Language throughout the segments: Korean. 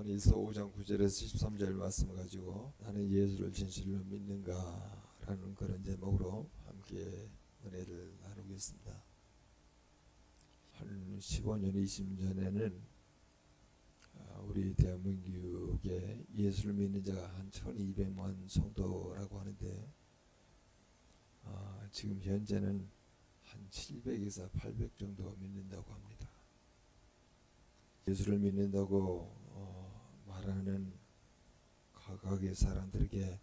요한일서 5장 9절에서 13절 말씀을 가지고 나는 예수를 진실로 믿는가 라는 그런 제목으로 함께 은혜를 나누겠습니다. 한 15년 20년에는 우리 대한민국에 예수를 믿는 자가 한 1200만 성도라고 하는데 지금 현재는 한 700에서 800 정도 믿는다고 합니다. 예수를 믿는다고 말하는 각각의 사람들에게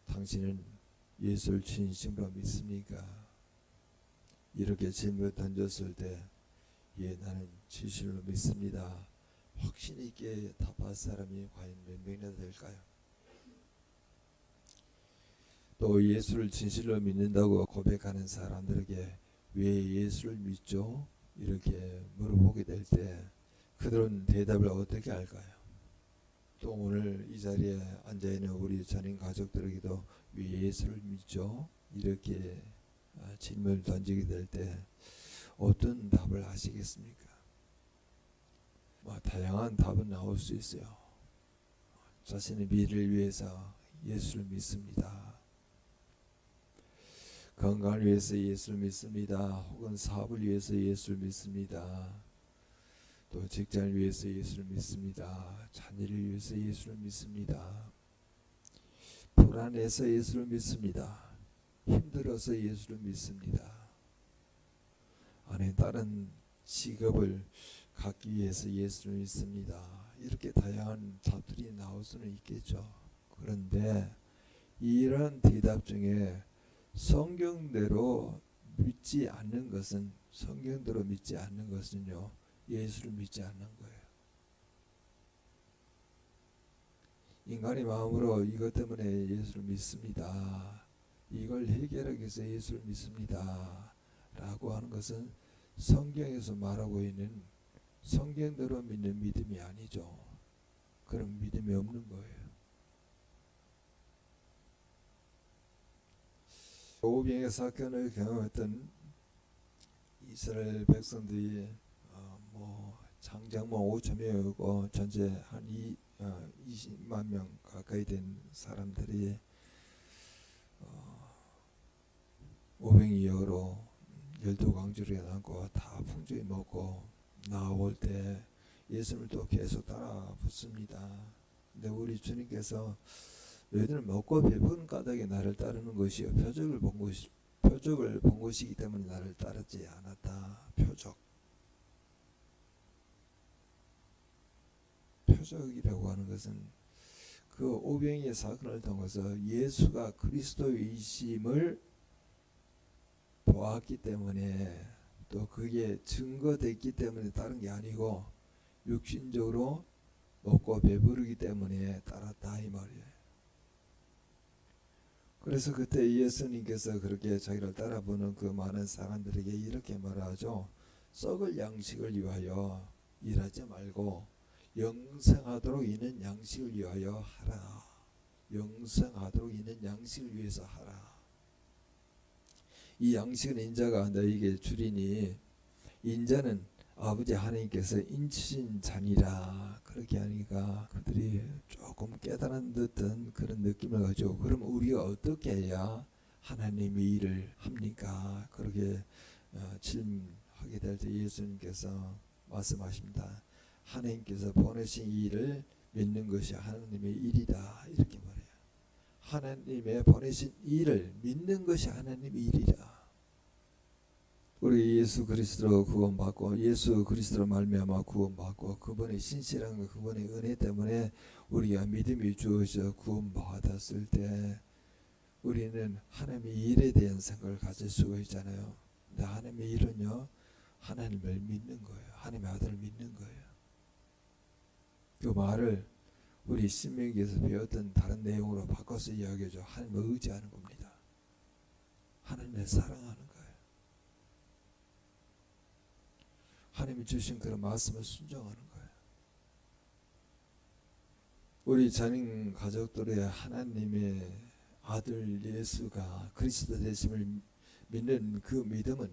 당신은 예수를 진심으로 믿습니까? 이렇게 질문을 던졌을 때 나는 진실로 믿습니다. 확신 있게 답할 사람이 과연 몇 명이나 될까요? 또 예수를 진실로 믿는다고 고백하는 사람들에게 왜 예수를 믿죠? 이렇게 물어보게 될 때 그들은 대답을 어떻게 할까요? 또 오늘 이 자리에 앉아있는 우리 전인 가족들에게도 왜 예수를 믿죠? 이렇게 질문을 던지게 될 때 어떤 답을 하시겠습니까? 다양한 답은 나올 수 있어요. 자신의 미래를 위해서 예수를 믿습니다. 건강을 위해서 예수를 믿습니다. 혹은 사업을 위해서 예수를 믿습니다. 또 직장을 위해서 예수를 믿습니다. 자녀를 위해서 예수를 믿습니다. 불안해서 예수를 믿습니다. 힘들어서 예수를 믿습니다. 아니 다른 직업을 갖기 위해서 예수를 믿습니다. 이렇게 다양한 답들이 나올 수는 있겠죠. 그런데 이런 대답 중에 성경대로 믿지 않는 것은요 예수를 믿지 않는 거예요. 인간의 마음으로 이것 때문에 예수를 믿습니다. 이걸 해결하기 위해서 예수를 믿습니다. 라고 하는 것은 성경에서 말하고 있는 성경대로 믿는 믿음이 아니죠. 그런 믿음이 없는 거예요. 오병의 사건을 경험했던 이스라엘 백성들이 장정모 5,000명이고 전체 한 20만 명 가까이 된 사람들이 오병이 이후로 12광주리에 남고 다 풍족히 먹고 나올 때 예수님을 또 계속 따라 붙습니다. 근데 우리 주님께서 너희들은 먹고 배부른 까닭에 나를 따르는 것이요 표적을 본 것이기 때문에 나를 따르지 않았다. 표적이라고 하는 것은 그 오병이의 사건을 통해서 예수가 그리스도이심을 보았기 때문에 또 그게 증거됐기 때문에 따른 게 아니고 육신적으로 먹고 배부르기 때문에 따랐다 이 말이에요. 그래서 그때 예수님께서 그렇게 자기를 따라보는 그 많은 사람들에게 이렇게 말하죠. 썩을 양식을 위하여 일하지 말고 영생하도록 있는 양식을 위하여 하라. 영생하도록 있는 양식을 위해서 하라. 이 양식은 인자가 너희에게 주리니 인자는 아버지 하나님께서 인치신 잔이라. 그렇게 하니까 그들이 조금 깨달은 듯한 그런 느낌을 가지고 그럼 우리가 어떻게 해야 하나님의 일을 합니까? 그렇게 질문하게 될 때 예수님께서 말씀하십니다. 하나님께서 보내신 일을 믿는 것이 하나님의 일이다. 이렇게 말해요. 하나님의 보내신 일을 믿는 것이 하나님의 일이다. 우리 예수 그리스도로 구원받고 예수 그리스도로 말미암아 구원받고 그분의 신실한 그분의 은혜 때문에 우리가 믿음이 주어져 구원받았을 때 우리는 하나님의 일에 대한 생각을 가질 수가 있잖아요. 근데 하나님의 일은요 하나님을 믿는 거예요. 하나님의 아들을 믿는 거예요. 그 말을 우리 신명기에서 배웠던 다른 내용으로 바꿔서 이야기하죠. 하나님을 의지하는 겁니다. 하나님을 사랑하는 거예요. 하나님이 주신 그런 말씀을 순종하는 거예요. 우리 자녀 가족들의 하나님의 아들 예수가 그리스도 되심을 믿는 그 믿음은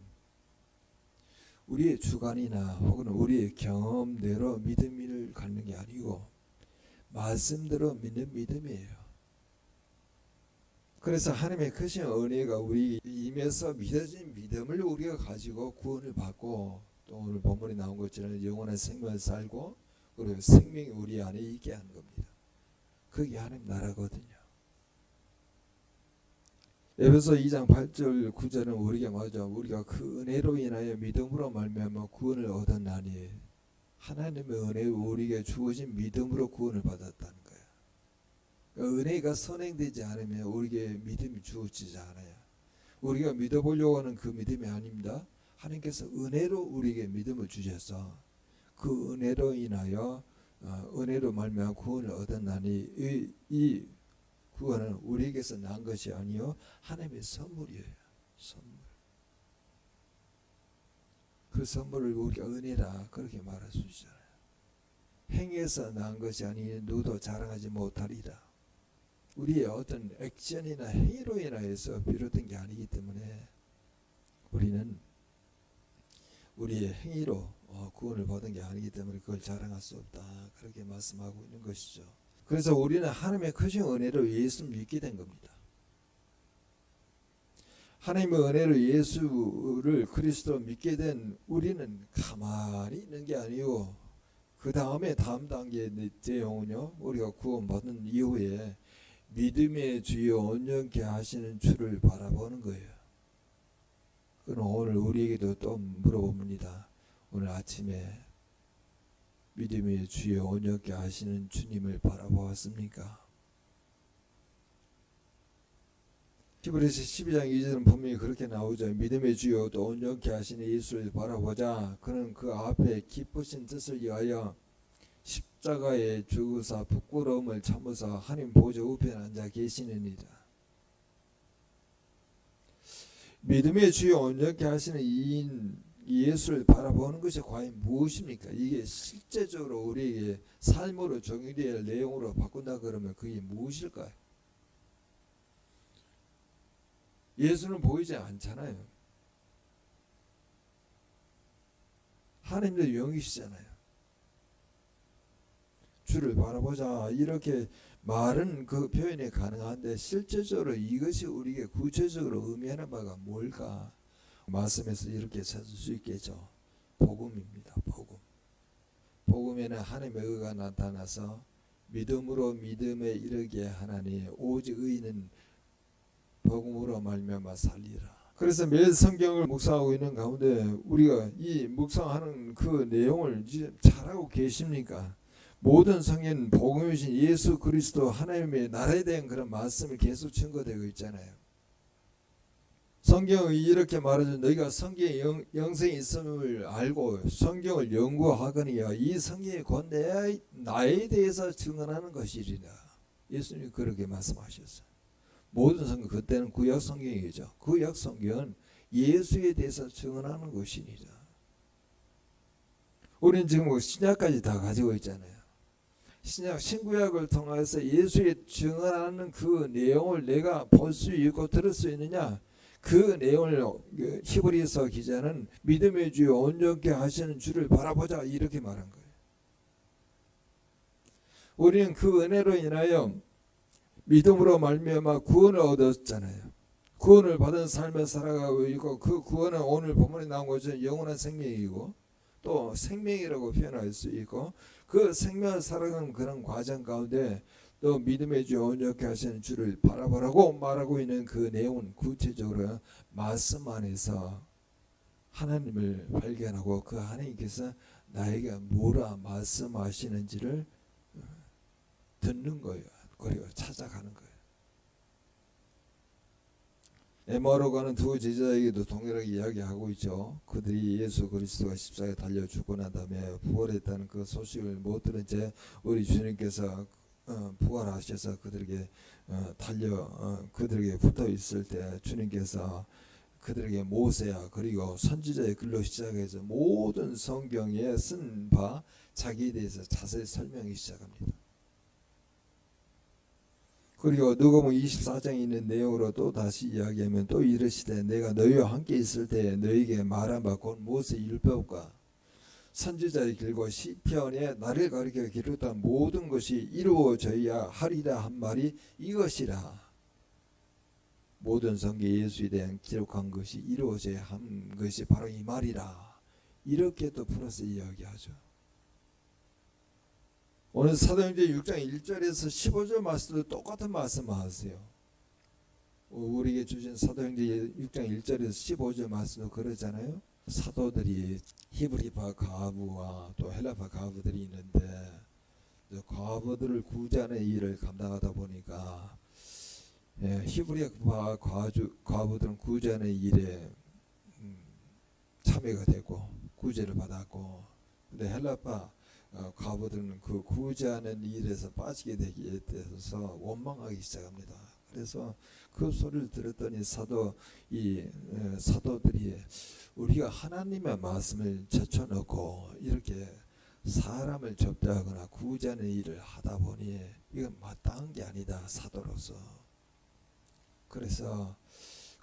우리의 주관이나 혹은 우리의 경험대로 믿음을 갖는 게 아니고 말씀대로 믿는 믿음이에요. 그래서 하나님의 크신 은혜가 우리 임해서 믿어진 믿음을 우리가 가지고 구원을 받고, 또 오늘 본문에 나온 것처럼 영원한 생명을 살고, 그리고 생명이 우리 안에 있게 하는 겁니다. 그게 하나님 나라거든요. 에베소 2장 8절 9절은 우리가 그 은혜로 인하여 믿음으로 말미암아 구원을 얻었나니, 하나님의 은혜 우리에게 주어진 믿음으로 구원을 받았다는 거예요. 그러니까 은혜가 선행되지 않으면 우리에게 믿음이 주어지지 않아요. 우리가 믿어보려고 하는 그 믿음이 아닙니다. 하나님께서 은혜로 우리에게 믿음을 주셔서 그 은혜로 인하여 은혜로 말미암아 구원을 얻었나니, 이 구원은 우리에게서 난 것이 아니요 하나님의 선물이에요. 선물. 그 선물을 우리가 은혜라 그렇게 말할 수 있잖아요. 행위에서 난 것이 아니 누구도 자랑하지 못하리라. 우리의 어떤 액션이나 행위로 인하여서 비롯된 게 아니기 때문에 우리는 우리의 행위로 구원을 받은 게 아니기 때문에 그걸 자랑할 수 없다. 그렇게 말씀하고 있는 것이죠. 그래서 우리는 하나님의 크신 은혜로 예수를 믿게 된 겁니다. 하나님의 은혜로 예수를 그리스도 믿게 된 우리는 가만히 있는 게 아니고, 그 다음에 다음 단계의 내용은요, 우리가 구원받은 이후에 믿음의 주여 온전케 하시는 주를 바라보는 거예요. 그럼 오늘 우리에게도 또 물어봅니다. 오늘 아침에 믿음의 주여 온전케 하시는 주님을 바라보았습니까? 히브리서 12장 2절은 분명히 그렇게 나오죠. 믿음의 주여 또 온전케 하시는 예수를 바라보자. 그는 그 앞에 기쁘신 뜻을 위하여 십자가에 죽으사 부끄러움을 참으사 하나님 보좌 우편에 앉아 계시느니라. 믿음의 주여 온전케 하시는 이인 예수를 바라보는 것이 과연 무엇입니까? 이게 실제적으로 우리에게 삶으로 적용되어야 할 내용으로 바꾼다 그러면 그게 무엇일까요? 예수는 보이지 않잖아요. 하나님도 영이시잖아요. 주를 바라보자 이렇게 말은 그 표현이 가능한데, 실제적으로 이것이 우리에게 구체적으로 의미하는 바가 뭘까? 말씀에서 이렇게 찾을 수 있겠죠. 복음입니다. 복음. 복음에는 하나님의 의가 나타나서 믿음으로 믿음에 이르게 하나니 오직 의인은 복음으로 말미암아 살리라. 그래서 매일 성경을 묵상하고 있는 가운데 우리가 이 묵상하는 그 내용을 잘하고 계십니까? 모든 성경 복음이신 예수 그리스도 하나님의 나라에 대한 그런 말씀을 계속 증거되고 있잖아요. 성경이 이렇게 말하죠. 너희가 성경에 영생이 있음을 알고 성경을 연구하거니와 이 성경이 곧 나에 대해서 증언하는 것이리라. 예수님이 그렇게 말씀하셨어요. 모든 성경, 그때는 구약 성경이죠. 구약 성경은 예수에 대해서 증언하는 것이니라. 우리는 지금 신약까지 다 가지고 있잖아요. 신약 신구약을 통해서 예수에 증언하는 그 내용을 내가 볼 수 있고 들을 수 있느냐? 그 내용을 히브리서 기자는 믿음의 주여 온전케 하시는 주를 바라보자 이렇게 말한 거예요. 우리는 그 은혜로 인하여 믿음으로 말미암아 구원을 얻었잖아요. 구원을 받은 삶을 살아가고 있고, 그 구원은 오늘 본문에 나온 것처럼 영원한 생명이고 또 생명이라고 표현할 수 있고, 그 생명을 살아가는 그런 과정 가운데 또 믿음의 주 온전케 하시는 주를 바라보라고 말하고 있는 그 내용은 구체적으로 말씀 안에서 하나님을 발견하고 그 하나님께서 나에게 뭐라 말씀하시는지를 듣는 거예요. 그리고 찾아가는 거예요. 에마오로 가는 두 제자에게도 동일하게 이야기하고 있죠. 그들이 예수 그리스도가 십자가에 달려 죽고 난 다음에 부활했다는 그 소식을 못 들은 채 우리 주님께서 부활하셔서 그들에게 그들에게 붙어 있을 때 주님께서 그들에게 모세야 그리고 선지자의 글로 시작해서 모든 성경에 쓴 바 자기에 대해서 자세히 설명이 시작합니다. 그리고 누가복음 24장에 있는 내용으로 또 다시 이야기하면 또 이르시되 내가 너희와 함께 있을 때 너희에게 말한 바 곧 모세 율법과 선지자의 길과 시편에 나를 가리켜 기록한 모든 것이 이루어져야 하리라 한 말이 이것이라. 모든 성경 예수에 대한 기록한 것이 이루어져야 한 것이 바로 이 말이라. 이렇게 또 풀어서 이야기하죠. 오늘 사도행전 6장 1절에서 15절 말씀도 똑같은 말씀하세요. 우리에게 주신 사도행전 6장 1절에서 15절 말씀도 그러잖아요. 사도들이 히브리파 과부와 또 헬라파 과부들이 있는데 과부들을 구제하는 일을 감당하다 보니까 히브리파 과부들은 구제하는 일에 참여가 되고 구제를 받았고, 근데 헬라파 과부들은 그 구제하는 일에서 빠지게 되기에 대해서 원망하기 시작합니다. 그래서 그 소리를 들었더니 사도들이 우리가 하나님의 말씀을 제쳐놓고 이렇게 사람을 접대하거나 구제하는 일을 하다 보니 이건 마땅한 게 아니다, 사도로서. 그래서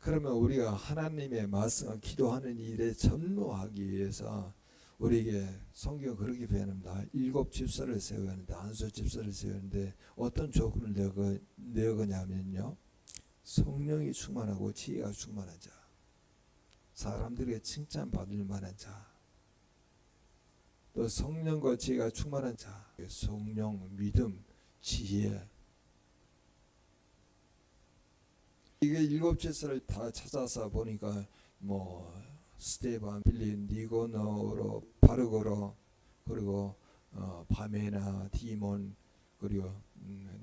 그러면 우리가 하나님의 말씀을 기도하는 일에 전무하기 위해서 우리에게 성경 그렇게 배웁니다. 7 집사를 세워야 하는데, 안수 집사를 세워야 하는데 어떤 조건을 내거냐면요, 성령이 충만하고 지혜가 충만한 자, 사람들에게 칭찬받을 만한 자, 또 성령과 지혜가 충만한 자, 성령, 믿음, 지혜. 이게 7 집사를 다 찾아서 보니까 스데반, 빌리, 니고노로, 바르고로, 그리고 바메나, 디몬, 그리고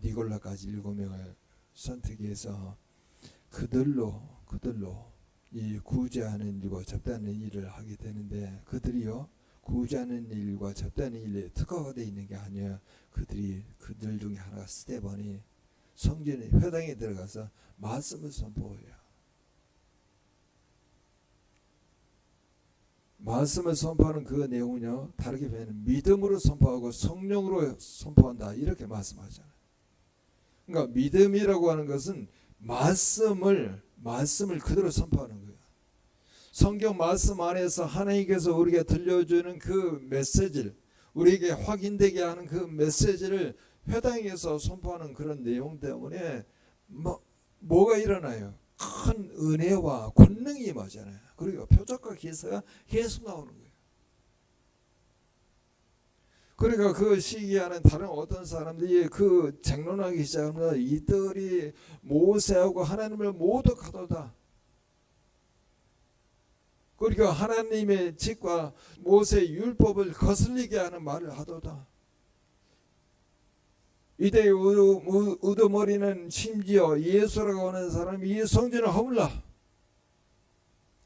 니골라까지 7명을 선택해서 그들로 이 구제하는 일과 접대하는 일을 하게 되는데, 그들이요 구제하는 일과 접대하는 일에 특화가 되어 있는 게 아니에요. 그들 중에 하나가 스데반이 성전의 회당에 들어가서 말씀을 선포해요. 말씀을 선포하는 그 내용은요, 다르게 보면 믿음으로 선포하고 성령으로 선포한다, 이렇게 말씀하잖아요. 그러니까 믿음이라고 하는 것은 말씀을 그대로 선포하는 거예요. 성경 말씀 안에서 하나님께서 우리에게 들려주는 그 메시지를, 우리에게 확인되게 하는 그 메시지를 회당에서 선포하는 그런 내용 때문에 뭐가 일어나요? 큰 은혜와 권능이 임하잖아요. 그리고 표적과 기사가 계속 나오는 거예요. 그러니까 그 시기에는 다른 어떤 사람들이 그 쟁론하기 시작합니다. 이들이 모세하고 하나님을 모두 가둬다. 그러니까 하나님의 직과 모세의 율법을 거슬리게 하는 말을 하도다. 이때 우두머리는 심지어 예수라고 하는 사람이 이 성전을 허물라,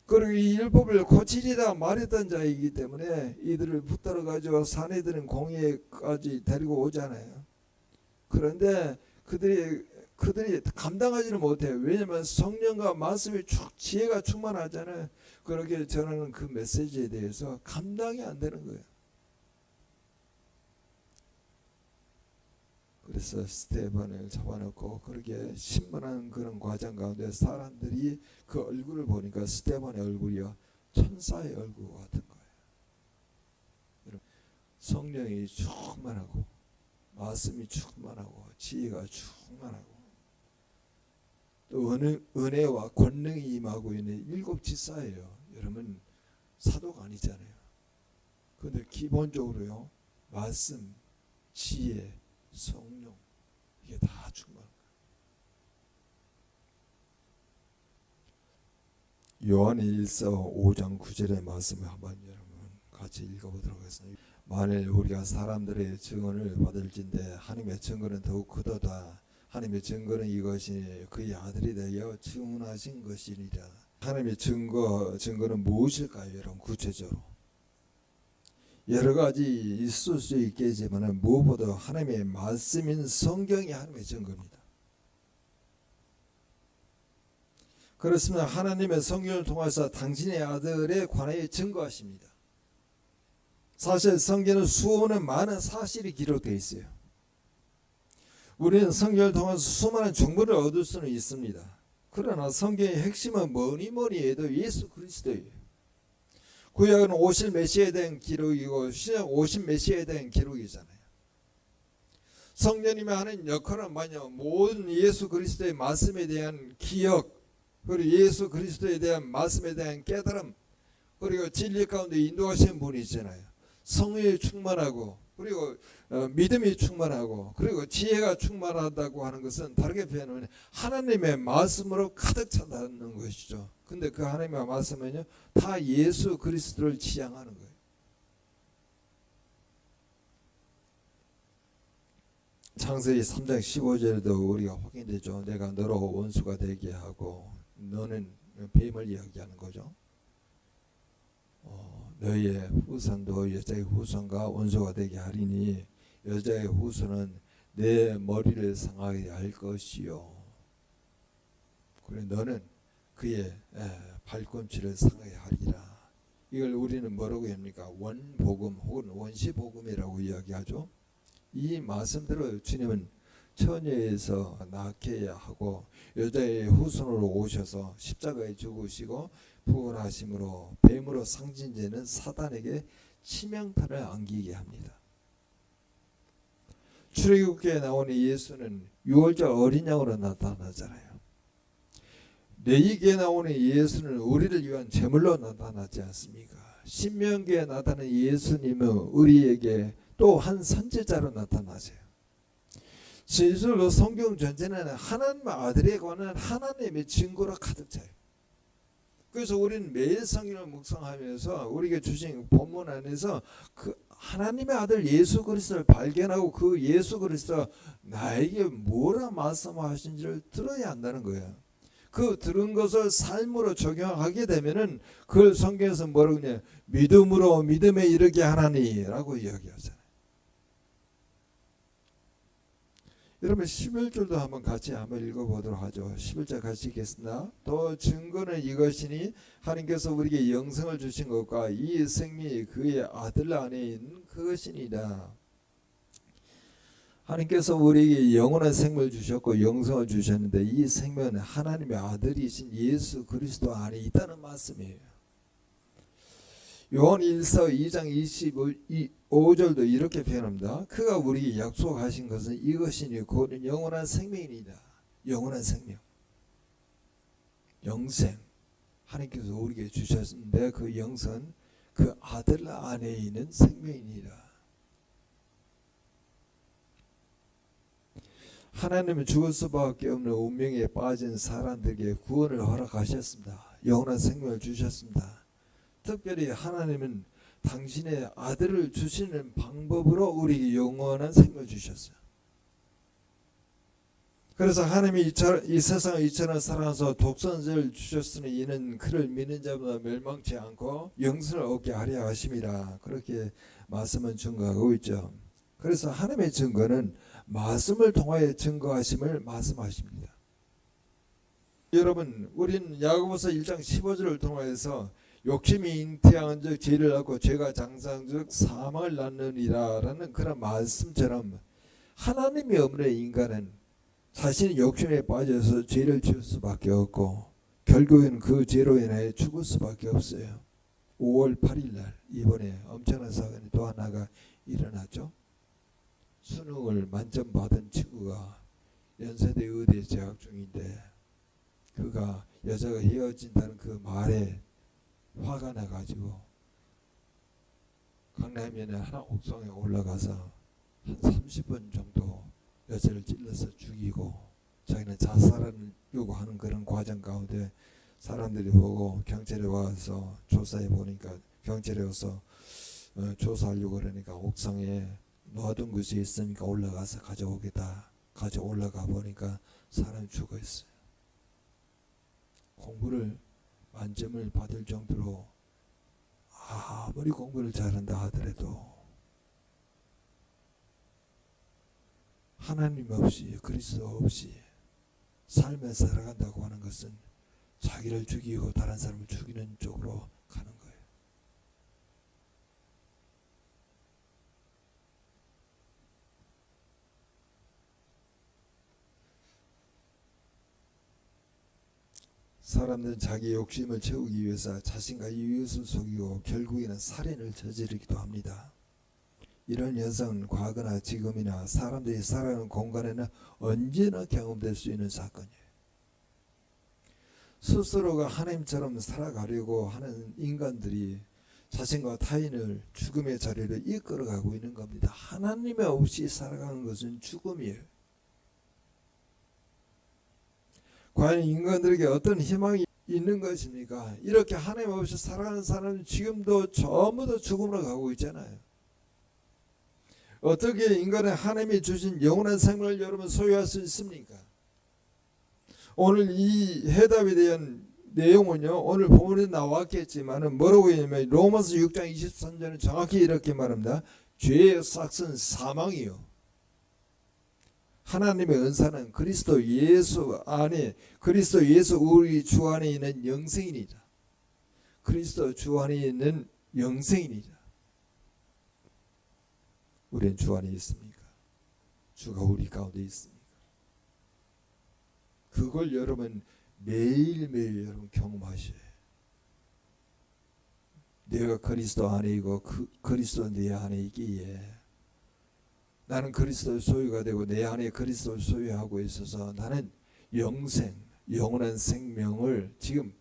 그리고 이 율법을 고치리라 말했던 자이기 때문에 이들을 붙들어 가지고 사내들은 공회까지 데리고 오잖아요. 그런데 그들이 감당하지는 못해요. 왜냐하면 성령과 말씀이 지혜가 충만하잖아요. 그렇게 전하는 그 메시지에 대해서 감당이 안 되는 거예요. 그래서 스데반을 잡아놓고 그렇게 신문하는 그런 과정 가운데 사람들이 그 얼굴을 보니까 스데반의 얼굴이요, 천사의 얼굴 같은 거예요. 성령이 충만하고 말씀이 충만하고 지혜가 충만하고 또 은혜와 권능이 임하고 있는 7 집사예요. 여러분, 사도가 아니잖아요. 그런데 기본적으로요, 말씀, 지혜, 성령, 이게 다 충만한 거예요. 요한의 1서 5장 9절의 말씀을 한번 여러분 같이 읽어보도록 하겠습니다. 만일 우리가 사람들의 증언을 받을진대 하나님의 증거는 더욱 크도다. 하나님의 증거는 이것이 그의 아들이 되어 증언하신 것이니라. 하나님의 증거는 무엇일까요? 여러분, 구체적으로 여러 가지 있을 수 있겠지만 무엇보다 하나님의 말씀인 성경이 하나님의 증거입니다. 그렇습니다. 하나님의 성경을 통해서 당신의 아들에 관하여 증거하십니다. 사실 성경은 수많은 많은 사실이 기록되어 있어요. 우리는 성경을 통해서 수많은 정보를 얻을 수는 있습니다. 그러나 성경의 핵심은 뭐니 해도 예수 그리스도예요. 구약은 오실 메시아에 대한 기록이고 신약 오실 메시아에 대한 기록이잖아요. 성령님이 하는 역할은 뭐냐? 모든 예수 그리스도의 말씀에 대한 기억, 그리고 예수 그리스도에 대한 말씀에 대한 깨달음, 그리고 진리 가운데 인도하시는 분이잖아요. 성령이 충만하고, 그리고 믿음이 충만하고, 그리고 지혜가 충만하다고 하는 것은 다르게 표현하면 하나님의 말씀으로 가득 차다는 것이죠. 근데 그 하나님의 말씀은요, 다 예수 그리스도를 지향하는 거예요. 창세기 3장 15절에도 우리가 확인되죠. 내가 너로 원수가 되게 하고, 너는 뱀을 이야기하는 거죠. 너희의 후손도 여자의 후손과 원수가 되게 하리니 여자의 후손은 내 머리를 상하게 할 것이요. 그래 너는 그의 발꿈치를 상하게 하리라. 이걸 우리는 뭐라고 합니까? 원복음 혹은 원시복음이라고 이야기하죠. 이 말씀대로 주님은 처녀에서 낳게 하고 여자의 후손으로 오셔서 십자가에 죽으시고 부활하심으로 뱀으로 상징되는 사단에게 치명타를 안기게 합니다. 출애굽기에 나오는 예수는 유월절 어린 양으로 나타나잖아요. 레위기에 나오는 예수는 우리를 위한 제물로 나타나지 않습니까? 신명기에 나타나는 예수님은 우리에게 또 한 선지자로 나타나세요. 진실로 성경 전체는 하나님의 아들에 관한 하나님의 증거로 가득 차요. 그래서 우리는 매일 성경을 묵상하면서 우리에게 주신 본문 안에서 그 하나님의 아들 예수 그리스도를 발견하고 그 예수 그리스도가 나에게 뭐라 말씀하신지를 들어야 한다는 거예요. 그 들은 것을 삶으로 적용하게 되면은 그걸 성경에서 뭐라고 하냐? 믿음으로 믿음에 이르게 하나니라고 이야기하잖아요. 여러분 11절도 한번 같이 한번 읽어보도록 하죠. 11절 같이 읽겠습니다. 또 증거는 이것이니 하나님께서 우리에게 영생을 주신 것과 이 생명이 그의 아들 안에 있는 그것이니라. 하나님께서 우리에게 영원한 생명을 주셨고 영생을 주셨는데 이 생명은 하나님의 아들이신 예수 그리스도 안에 있다는 말씀이에요. 요한 1서 2장 25절도 이렇게 표현합니다. 그가 우리에게 약속하신 것은 이것이니 곧 영원한 생명이니라. 영원한 생명, 영생, 하나님께서 우리에게 주셨는데 그 영생은 그 아들 안에 있는 생명이니라. 하나님은 죽을 수밖에 없는 운명에 빠진 사람들에게 구원을 허락하셨습니다. 영원한 생명을 주셨습니다. 특별히 하나님은 당신의 아들을 주시는 방법으로 우리에게 영원한 생명을 주셨어요. 그래서 하나님이 이 세상을 이처럼 사랑하셔서 독생자를 주셨으니 이는 그를 믿는 자보다 멸망치 않고 영생을 얻게 하려 하심이라. 그렇게 말씀은 증거하고 있죠. 그래서 하나님의 증거는 말씀을 통하여 증거하심을 말씀하십니다. 여러분, 우리는 야고보서 1장 15절을 통하여서 욕심이 잉태한 즉 죄를 낳고 죄가 장사한 즉 사망을 낳느니라 라는 그런 말씀처럼 하나님이 없는 인간은 자신의 욕심에 빠져서 죄를 지을 수밖에 없고 결국에는 그 죄로 인해 죽을 수밖에 없어요. 5월 8일 날 이번에 엄청난 사건이 또 하나가 일어났죠. 수능을 만점 받은 친구가 연세대 의대에 재학 중인데 그가 여자가 헤어진다는 그 말에 화가 나가지고 강남면에 하나 옥상에 올라가서 한 30분 정도 여자를 찔러서 죽이고 자기는 자살을 요구하는 그런 과정 가운데 사람들이 보고 경찰에 와서 조사해 보니까 경찰에 와서 조사하려고 그러니까 옥상에 놓아둔 것이 있으니까 올라가서 가져오겠다. 가져 올라가 보니까 사람이 죽어 있어요. 공부를 만점을 받을 정도로 아무리 공부를 잘한다 하더라도 하나님 없이 그리스도 없이 삶을 살아간다고 하는 것은 자기를 죽이고 다른 사람을 죽이는 쪽으로 가는 거예요. 사람들은 자기 욕심을 채우기 위해서 자신과 이웃을 속이고 결국에는 살인을 저지르기도 합니다. 이런 현상은 과거나 지금이나 사람들이 살아가는 공간에는 언제나 경험될 수 있는 사건이에요. 스스로가 하나님처럼 살아가려고 하는 인간들이 자신과 타인을 죽음의 자리로 이끌어가고 있는 겁니다. 하나님 없이 살아가는 것은 죽음이에요. 과연 인간들에게 어떤 희망이 있는 것입니까? 이렇게 하나님 없이 살아가는 사람은 지금도 전부 다 죽음으로 가고 있잖아요. 어떻게 인간은 하나님이 주신 영원한 생명을 여러분 소유할 수 있습니까? 오늘 이 해답에 대한 내용은요, 오늘 본문에 나왔겠지만 뭐라고 했냐면 로마서 6장 23절은 정확히 이렇게 말합니다. 죄의 삭은 사망이요, 하나님의 은사는 그리스도 예수 안에, 그리스도 예수 우리 주 안에 있는 영생이니라. 그리스도 주 안에 있는 영생이니라. 우리는 주 안에 있습니까? 주가 우리 가운데 있습니까? 그걸 여러분 매일매일 여러분 경험하셔야 해요. 내가 그리스도 안에 있고 그리스도 내 안에 있기에 나는 그리스도의 소유가 되고 내 안에 그리스도를 소유하고 있어서 나는 영생, 영원한 생명을 지금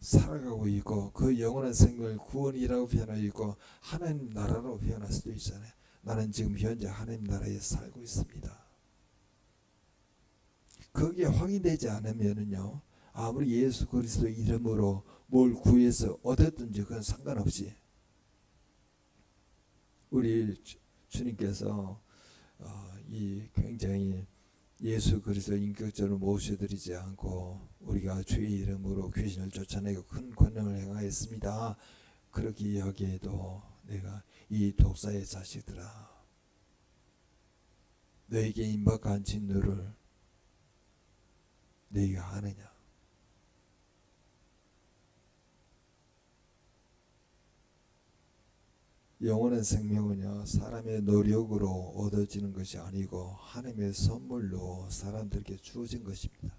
살아가고 있고, 그 영원한 생명을 구원이라고 표현하고 있고 하나님 나라로 표현할 수도 있잖아요. 나는 지금 현재 하나님 나라에 살고 있습니다. 그게 확인되지 않으면은요, 아무리 예수 그리스도 이름으로 뭘 구해서 얻었든지 그건 상관없이 우리 주님께서 이 굉장히 예수 그리스도 인격적으로 모셔드리지 않고 우리가 주의 이름으로 귀신을 쫓아내고 큰 권능을 행하였습니다. 그렇게 이야기해도 내가 이 독사의 자식들아, 너에게 임박한 진노를 너희가 아느냐? 영원한 생명은요, 사람의 노력으로 얻어지는 것이 아니고 하나님의 선물로 사람들에게 주어진 것입니다.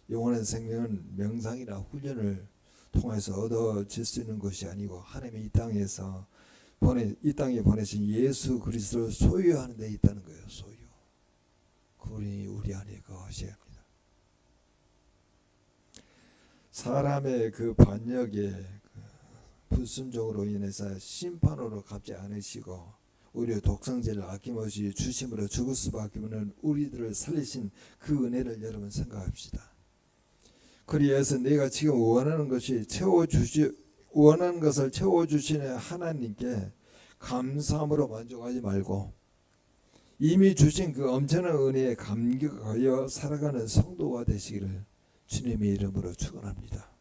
영원한 생명은 명상이나 훈련을 통해서 얻어질 수 있는 것이 아니고 하나님이 이 땅에 보내신 예수 그리스도를 소유하는 데 있다는 거예요. 소유. 그분이 우리 안에 거하셔야 합니다. 사람의 그 반역에 불순종으로 인해서 심판으로 갚지 않으시고 오히려 독생자를 아낌없이 주심으로 죽을 수밖에 없는 우리들을 살리신 그 은혜를 여러분 생각합시다. 그리해서 내가 지금 원하는 것을 채워주시는 하나님께 감사함으로 만족하지 말고 이미 주신 그 엄청난 은혜에 감격하여 살아가는 성도가 되시기를 주님의 이름으로 축원합니다.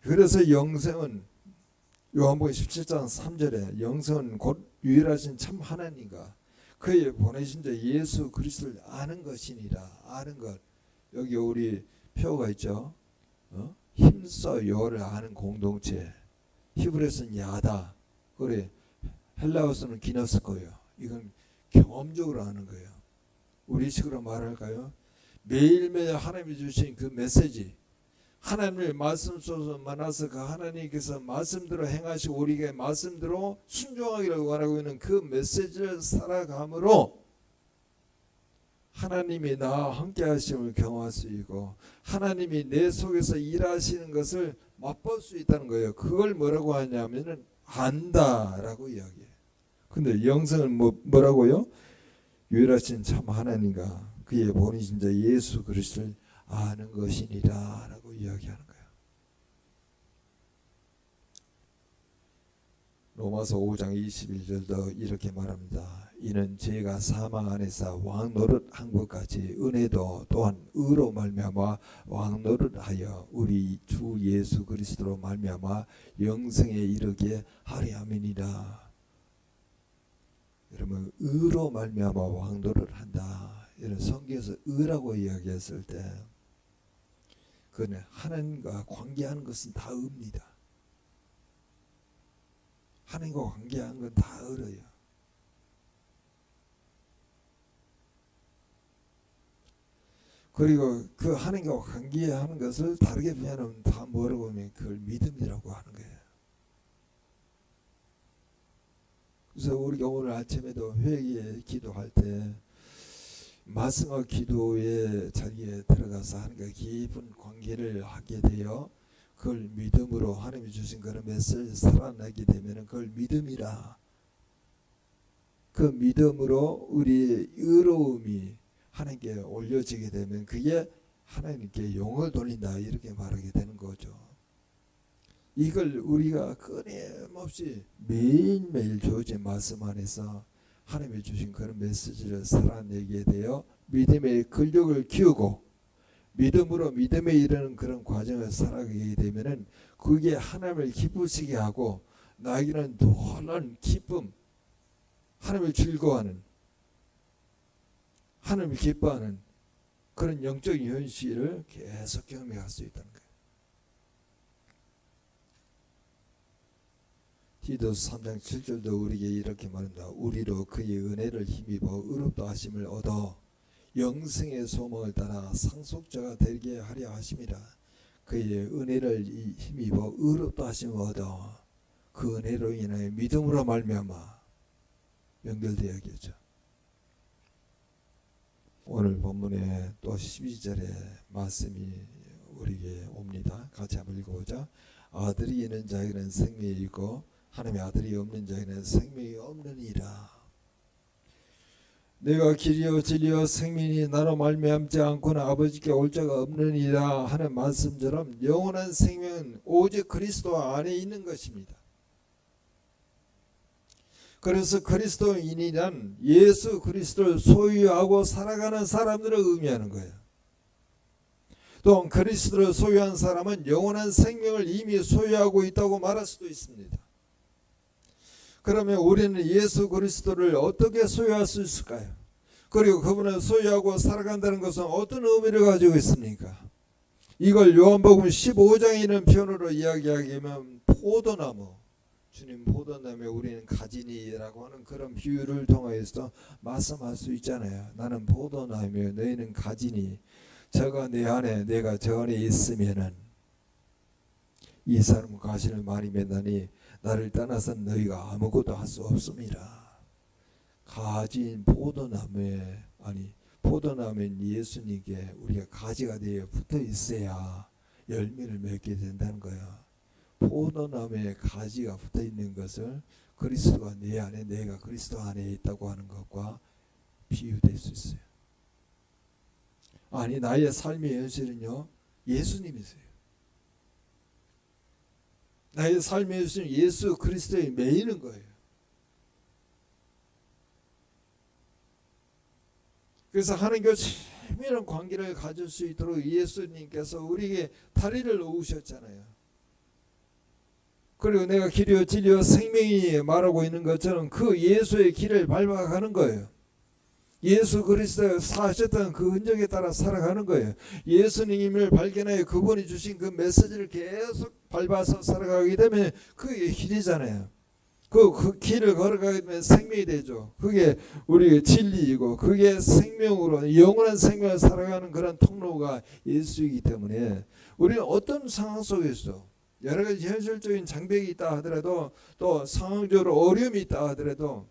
그래서 영생은 요한복음 17장 3절에 영생은 곧 유일하신 참 하나님과 그의 보내신 자 예수 그리스도를 아는 것이니라. 아는 것. 여기 우리 표가 있죠. 힘써 여호를 아는 공동체. 히브리어서는 야다. 그래 헬라어서는 기너스코예요. 이건 경험적으로 아는 거예요. 우리식으로 말할까요? 매일매일 하나님이 주신 그 메시지, 하나님의 말씀 속에서 만나서 그 하나님께서 말씀대로 행하시고 우리에게 말씀대로 순종하기를 원하고 있는 그 메시지를 살아감으로 하나님이 나와 함께 하심을 경험할 수 있고 하나님이 내 속에서 일하시는 것을 맛볼 수 있다는 거예요. 그걸 뭐라고 하냐면은 안다라고 이야기해요. 근데 영성은 뭐라고요? 유일하신 참 하나님과 그의 본이신 자 예수 그리스도를 아는 것이니라 라고 이야기하는 거예요. 로마서 5장 21절도 이렇게 말합니다. 이는 죄가 사망 안에서 왕노릇한 것 같이 은혜도 또한 의로 말미암아 왕노릇하여 우리 주 예수 그리스도로 말미암아 영생에 이르게 하려 함이니라. 여러분, 의로 말미암아 왕노릇한다. 이런 성경에서 의라고 이야기했을 때 그는 하나님과 관계하는 것은 다 의입니다. 하나님과 관계하는 건 다 의로요. 그리고 그 하나님과 관계하는 것을 다르게 표현하면 다 뭐라고 하면 그걸 믿음이라고 하는 거예요. 그래서 우리가 오늘 아침에도 회개에 기도할 때 말씀과 기도의 자리에 들어가서 하나님과 깊은 관계를 하게 되어 그걸 믿음으로 하나님이 주신 그런 메시지를 살아내게 되면 그걸 믿음이라. 그 믿음으로 우리의 의로움이 하나님께 올려지게 되면 그게 하나님께 영을 돌린다 이렇게 말하게 되는 거죠. 이걸 우리가 끊임없이 매일매일 주어진 말씀 안에서 하나님이 주신 그런 메시지를 살아내게 되어 믿음의 근력을 키우고 믿음으로 믿음에 이르는 그런 과정을 살아가게 되면은 그게 하나님을 기쁘시게 하고 나에게는 놀라운 기쁨, 하나님을 즐거워하는, 하나님을 기뻐하는 그런 영적인 현실을 계속 경험할 수 있다는 거예요. 디도서 3장 7절도 우리에게 이렇게 말한다. 우리로 그의 은혜를 힘입어 의롭다 하심을 얻어 영생의 소망을 따라 상속자가 되게 하려 하심이라. 그의 은혜를 힘입어 의롭다 하심을 얻어 그 은혜로 인하여 믿음으로 말미암아 연결되어야겠죠. 오늘 본문에 또 12절에 말씀이 우리에게 옵니다. 같이 한번 읽어보자. 아들이 있는 자에게는 생명이 있고 하나님의 아들이 없는 자에게는 생명이 없느니라. 내가 길이요 진리요 생명이 나로 말미암지 않고는 아버지께 올 자가 없느니라 하는 말씀처럼 영원한 생명은 오직 그리스도 안에 있는 것입니다. 그래서 그리스도인이란 예수 그리스도를 소유하고 살아가는 사람들을 의미하는 거예요. 또 그리스도를 소유한 사람은 영원한 생명을 이미 소유하고 있다고 말할 수도 있습니다. 그러면 우리는 예수 그리스도를 어떻게 소유할 수 있을까요? 그리고 그분을 소유하고 살아간다는 것은 어떤 의미를 가지고 있습니까? 이걸 요한복음 15장에 있는 표현으로 이야기하면 포도나무, 주님 포도나무에 우리는 가지니라고 하는 그런 비유를 통해서 말씀할 수 있잖아요. 나는 포도나무에 너희는 가지니 저가 내 안에 내가 저 안에 있으면은 이 사람은 가시를 많이 맺나니 나를 떠나서는 너희가 아무것도 할 수 없습니다. 가지인 포도나무에 포도나무인 예수님께 우리가 가지가 되어 붙어 있어야 열매를 맺게 된다는 거야. 포도나무에 가지가 붙어 있는 것을 그리스도가 내 안에 내가 그리스도 안에 있다고 하는 것과 비유될 수 있어요. 아니 나의 삶의 현실은요 예수님이세요. 나의 삶의 현실은 예수 그리스도에 매이는 거예요. 그래서 하나님과 친밀한 관계를 가질 수 있도록 예수님께서 우리에게 다리를 놓으셨잖아요. 그리고 내가 길이요 진리요 생명이 말하고 있는 것처럼 그 예수의 길을 밟아가는 거예요. 예수 그리스도가 사셨던 그 흔적에 따라 살아가는 거예요. 예수님을 발견하여 그분이 주신 그 메시지를 계속 밟아서 살아가게 되면 그게 길이잖아요. 그 길을 걸어가게 되면 생명이 되죠. 그게 우리의 진리이고 그게 생명으로 영원한 생명을 살아가는 그런 통로가 예수이기 때문에 우리는 어떤 상황 속에서 여러 가지 현실적인 장벽이 있다 하더라도 또 상황적으로 어려움이 있다 하더라도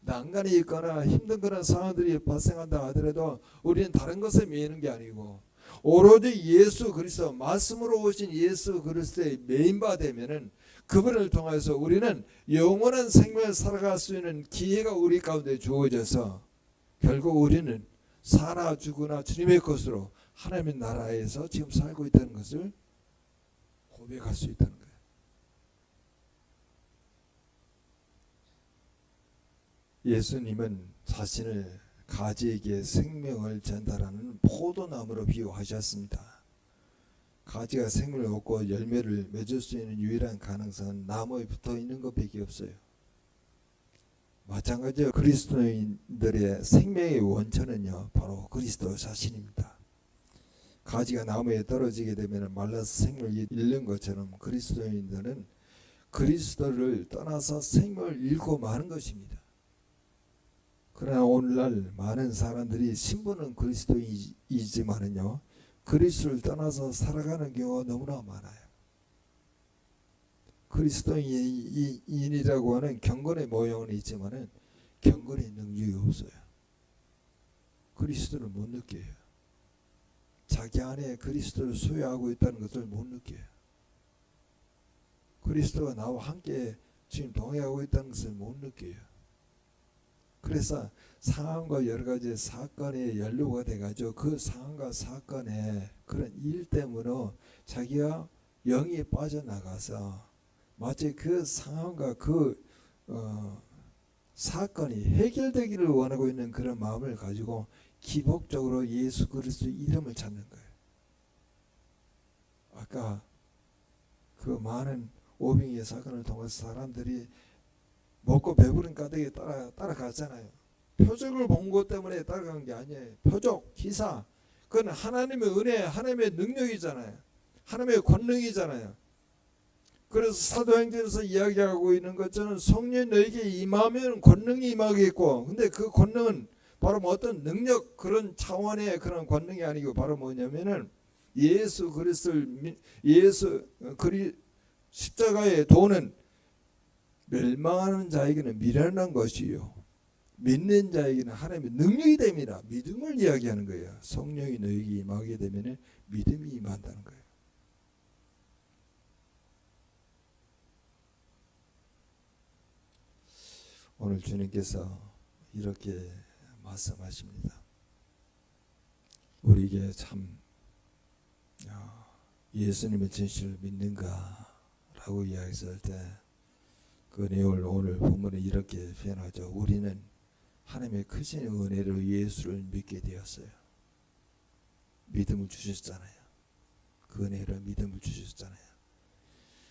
난간이 있거나 힘든 그런 상황들이 발생한다 하더라도 우리는 다른 것에 매이는 게 아니고 오로지 예수 그리스도 말씀으로 오신 예수 그리스도의 메인바 되면은 그분을 통해서 우리는 영원한 생명을 살아갈 수 있는 기회가 우리 가운데 주어져서 결국 우리는 살아 죽으나 주님의 것으로 하나님의 나라에서 지금 살고 있다는 것을 고백할 수 있다는 거예요. 예수님은 자신을 가지에게 생명을 전달하는 포도나무로 비유하셨습니다. 가지가 생명을 얻고 열매를 맺을 수 있는 유일한 가능성은 나무에 붙어 있는 것밖에 없어요. 마찬가지로 그리스도인들의 생명의 원천은요 바로 그리스도 자신입니다. 가지가 나무에 떨어지게 되면 말라서 생명을 잃는 것처럼 그리스도인들은 그리스도를 떠나서 생명을 잃고 마는 것입니다. 그러나 오늘날 많은 사람들이 신분은 그리스도이지만은요, 그리스도를 떠나서 살아가는 경우가 너무나 많아요. 그리스도인이라고 하는 경건의 모형은 있지만은 경건의 능력이 없어요. 그리스도를 못 느껴요. 자기 안에 그리스도를 소유하고 있다는 것을 못 느껴요. 그리스도가 나와 함께 지금 동행하고 있다는 것을 못 느껴요. 그래서 상황과 여러 가지 사건에 연루가 돼가지고 그 상황과 사건에 그런 일 때문에 자기가 영이 빠져나가서 마치 그 상황과 그 사건이 해결되기를 원하고 있는 그런 마음을 가지고 기복적으로 예수 그리스도 이름을 찾는 거예요. 아까 그 많은 오병이의 사건을 통해서 사람들이 먹고 배부른 가득에 따라갔잖아요. 표적을 본 것 때문에 따라간 게 아니에요. 표적, 기사, 그건 하나님의 은혜, 하나님의 능력이잖아요. 하나님의 권능이잖아요. 그래서 사도행전에서 이야기하고 있는 것처럼 성령 너에게 임하면 권능이 임하겠고, 근데 그 권능은 바로 뭐 어떤 능력 그런 차원의 그런 권능이 아니고 바로 뭐냐면은 예수 그리스도를 십자가의 도는 멸망하는 자에게는 미련한 것이요 믿는 자에게는 하나님의 능력이 됩니다. 믿음을 이야기하는 거예요. 성령이 너에게 임하게 되면 믿음이 임한다는 거예요. 오늘 주님께서 이렇게 말씀하십니다. 우리에게 참 예수님의 진실을 믿는가 라고 이야기했을 때 그 내용을 오늘 본문에 이렇게 표현하죠. 우리는 하나님의 크신 은혜로 예수를 믿게 되었어요. 믿음을 주셨잖아요. 그 은혜로 믿음을 주셨잖아요.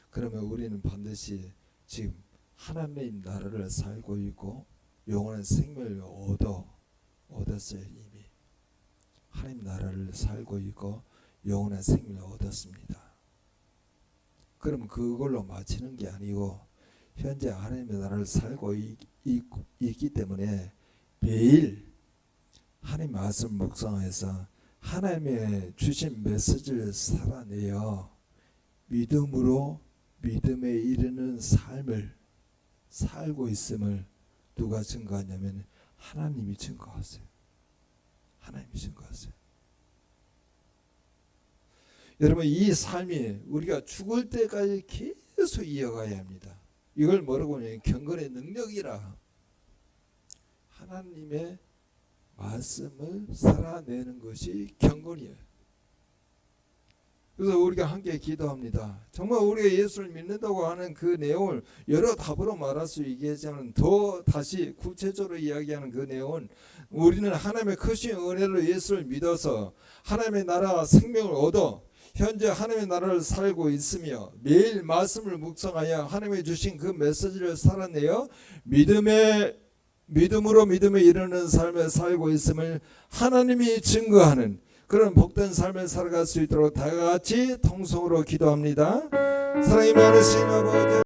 그러면 우리는 반드시 지금 하나님 나라를 살고 있고 영원한 생명을 얻었어요. 이미 하나님 나라를 살고 있고 영원한 생명을 얻었습니다. 그럼 그걸로 마치는 게 아니고 현재 하나님의 나라를 살고 있기 때문에 매일 하나님 말씀 묵상해서 하나님의 주신 메시지를 살아내어 믿음으로 믿음에 이르는 삶을 살고 있음을 누가 증거하냐면 하나님이 증거하세요. 하나님이 증거하세요. 여러분, 이 삶이 우리가 죽을 때까지 계속 이어가야 합니다. 이걸 뭐라고 하냐면 경건의 능력이라. 하나님의 말씀을 살아내는 것이 경건이에요. 그래서 우리가 함께 기도합니다. 정말 우리가 예수를 믿는다고 하는 그 내용을 여러 답으로 말할 수 있겠지만 더 다시 구체적으로 이야기하는 그 내용은 우리는 하나님의 크신 은혜로 예수를 믿어서 하나님의 나라 생명을 얻어 현재 하나님의 나라를 살고 있으며 매일 말씀을 묵상하여 하나님의 주신 그 메시지를 살아내어 믿음으로 믿음에 이르는 삶을 살고 있음을 하나님이 증거하는 그런 복된 삶을 살아갈 수 있도록 다 같이 통성으로 기도합니다. 사랑이 많으신 아버지,